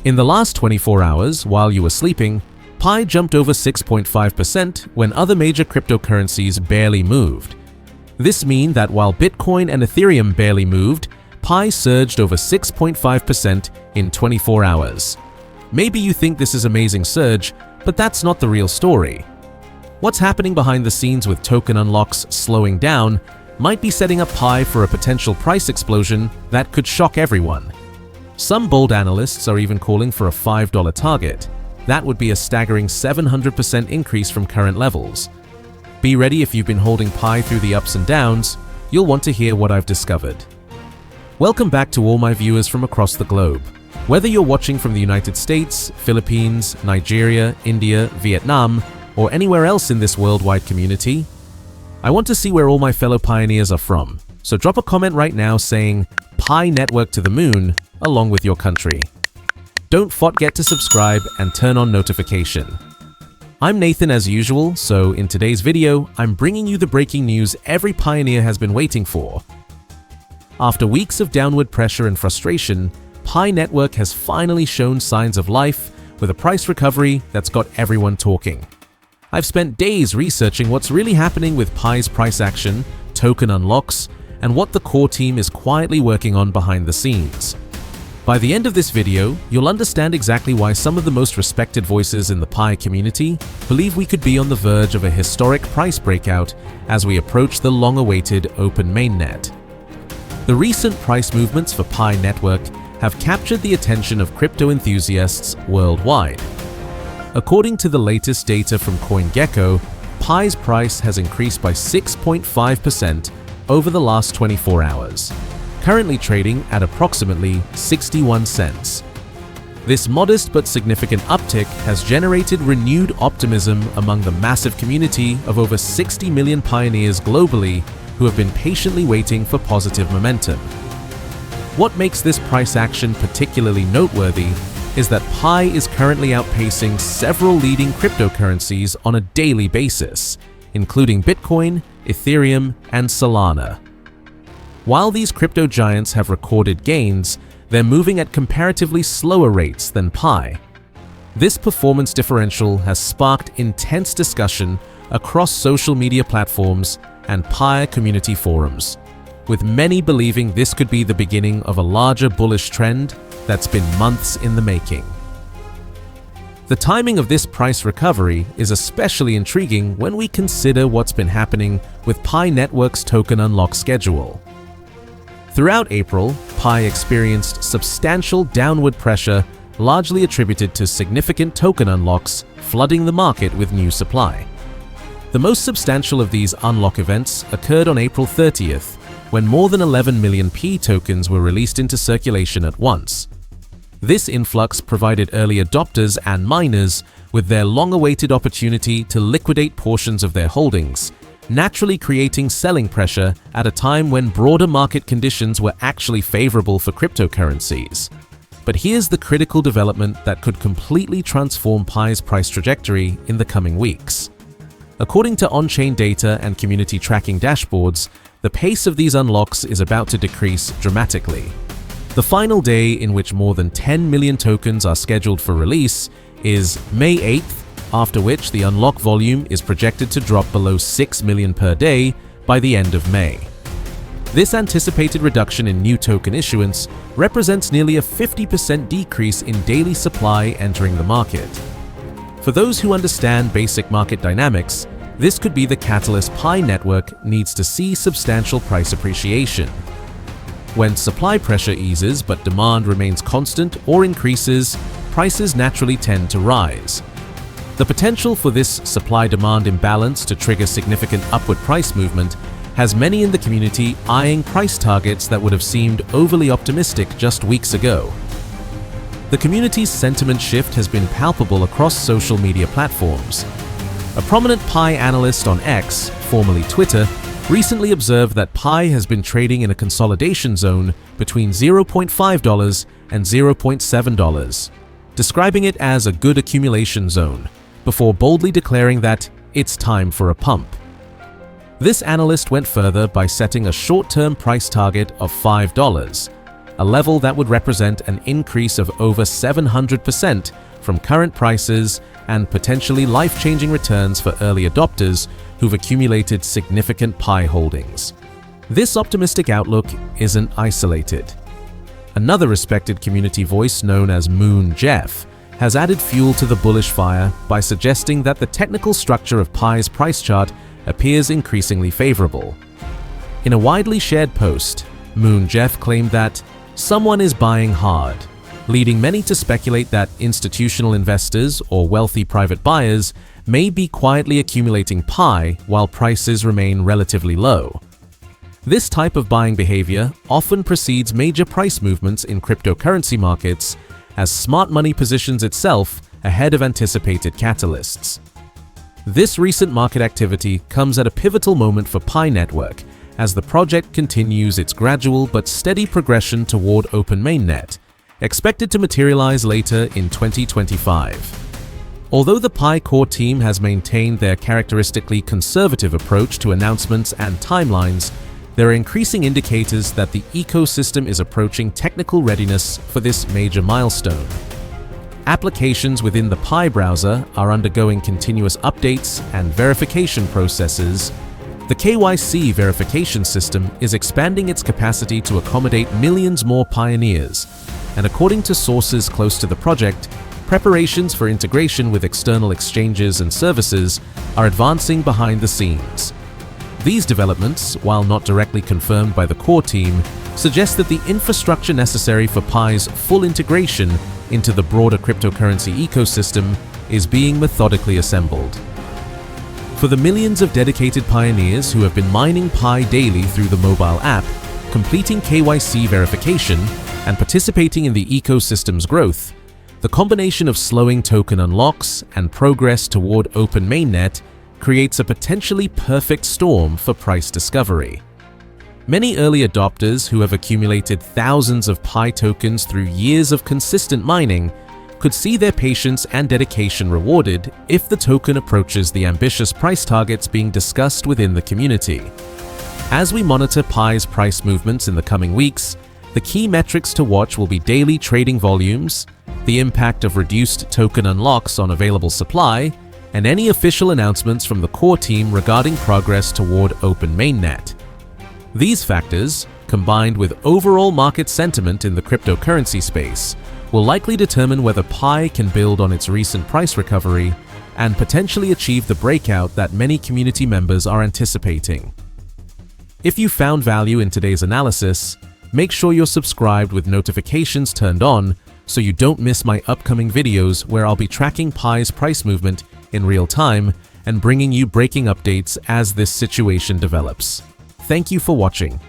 In the last 24 hours, while you were sleeping, Pi jumped over 6.5% when other major cryptocurrencies barely moved. This means that while Bitcoin and Ethereum barely moved, Pi surged over 6.5% in 24 hours. Maybe you think this is an amazing surge, but that's not the real story. What's happening behind the scenes with token unlocks slowing down might be setting up Pi for a potential price explosion that could shock everyone. Some bold analysts are even calling for a $5 target. That would be a staggering 700% increase from current levels. Be ready if you've been holding Pi through the ups and downs, you'll want to hear what I've discovered. Welcome back to all my viewers from across the globe. Whether you're watching from the United States, Philippines, Nigeria, India, Vietnam, or anywhere else in this worldwide community, I want to see where all my fellow pioneers are from. So drop a comment right now saying Pi Network to the moon along with your country. Don't forget to subscribe and turn on notification. I'm Nathan as usual, so in today's video, I'm bringing you the breaking news every pioneer has been waiting for. After weeks of downward pressure and frustration, Pi Network has finally shown signs of life with a price recovery that's got everyone talking. I've spent days researching what's really happening with Pi's price action, token unlocks, and what the core team is quietly working on behind the scenes. By the end of this video, you'll understand exactly why some of the most respected voices in the Pi community believe we could be on the verge of a historic price breakout as we approach the long-awaited open mainnet. The recent price movements for Pi Network have captured the attention of crypto enthusiasts worldwide. According to the latest data from CoinGecko, Pi's price has increased by 6.5% over the last 24 hours, currently trading at approximately 61 cents. This modest but significant uptick has generated renewed optimism among the massive community of over 60 million pioneers globally who have been patiently waiting for positive momentum. What makes this price action particularly noteworthy is that Pi is currently outpacing several leading cryptocurrencies on a daily basis, including Bitcoin, Ethereum, and Solana. While these crypto giants have recorded gains, they're moving at comparatively slower rates than Pi. This performance differential has sparked intense discussion across social media platforms and Pi community forums, with many believing this could be the beginning of a larger bullish trend that's been months in the making. The timing of this price recovery is especially intriguing when we consider what's been happening with Pi Network's token unlock schedule. Throughout April, Pi experienced substantial downward pressure largely attributed to significant token unlocks flooding the market with new supply. The most substantial of these unlock events occurred on April 30th, when more than 11 million Pi tokens were released into circulation at once. This influx provided early adopters and miners with their long-awaited opportunity to liquidate portions of their holdings, naturally creating selling pressure at a time when broader market conditions were actually favorable for cryptocurrencies. But here's the critical development that could completely transform Pi's price trajectory in the coming weeks. According to on-chain data and community tracking dashboards, the pace of these unlocks is about to decrease dramatically. The final day in which more than 10 million tokens are scheduled for release is May 8th, after which the unlock volume is projected to drop below 6 million per day by the end of May. This anticipated reduction in new token issuance represents nearly a 50% decrease in daily supply entering the market. For those who understand basic market dynamics, this could be the catalyst Pi Network needs to see substantial price appreciation. When supply pressure eases but demand remains constant or increases, prices naturally tend to rise. The potential for this supply-demand imbalance to trigger significant upward price movement has many in the community eyeing price targets that would have seemed overly optimistic just weeks ago. The community's sentiment shift has been palpable across social media platforms. A prominent Pi analyst on X, formerly Twitter, recently observed that Pi has been trading in a consolidation zone between $0.5 and $0.7, describing it as a good accumulation zone, before boldly declaring that it's time for a pump. This analyst went further by setting a short-term price target of $5. a level that would represent an increase of over 700% from current prices and potentially life-changing returns for early adopters who've accumulated significant Pi holdings. This optimistic outlook isn't isolated. Another respected community voice known as Moon Jeff has added fuel to the bullish fire by suggesting that the technical structure of Pi's price chart appears increasingly favorable. In a widely shared post, Moon Jeff claimed that someone is buying hard, leading many to speculate that institutional investors or wealthy private buyers may be quietly accumulating Pi while prices remain relatively low. This type of buying behavior often precedes major price movements in cryptocurrency markets as smart money positions itself ahead of anticipated catalysts. This recent market activity comes at a pivotal moment for Pi Network as the project continues its gradual but steady progression toward open mainnet, expected to materialize later in 2025. Although the Pi core team has maintained their characteristically conservative approach to announcements and timelines, there are increasing indicators that the ecosystem is approaching technical readiness for this major milestone. Applications within the Pi browser are undergoing continuous updates and verification processes. The KYC verification system is expanding its capacity to accommodate millions more pioneers, and according to sources close to the project, preparations for integration with external exchanges and services are advancing behind the scenes. These developments, while not directly confirmed by the core team, suggest that the infrastructure necessary for Pi's full integration into the broader cryptocurrency ecosystem is being methodically assembled. For the millions of dedicated pioneers who have been mining Pi daily through the mobile app, completing KYC verification, and participating in the ecosystem's growth, the combination of slowing token unlocks and progress toward open mainnet creates a potentially perfect storm for price discovery. Many early adopters who have accumulated thousands of Pi tokens through years of consistent mining could see their patience and dedication rewarded if the token approaches the ambitious price targets being discussed within the community. As we monitor Pi's price movements in the coming weeks, the key metrics to watch will be daily trading volumes, the impact of reduced token unlocks on available supply, and any official announcements from the core team regarding progress toward open mainnet. These factors, combined with overall market sentiment in the cryptocurrency space, will likely determine whether Pi can build on its recent price recovery and potentially achieve the breakout that many community members are anticipating. If you found value in today's analysis, make sure you're subscribed with notifications turned on so you don't miss my upcoming videos where I'll be tracking Pi's price movement in real time and bringing you breaking updates as this situation develops. Thank you for watching.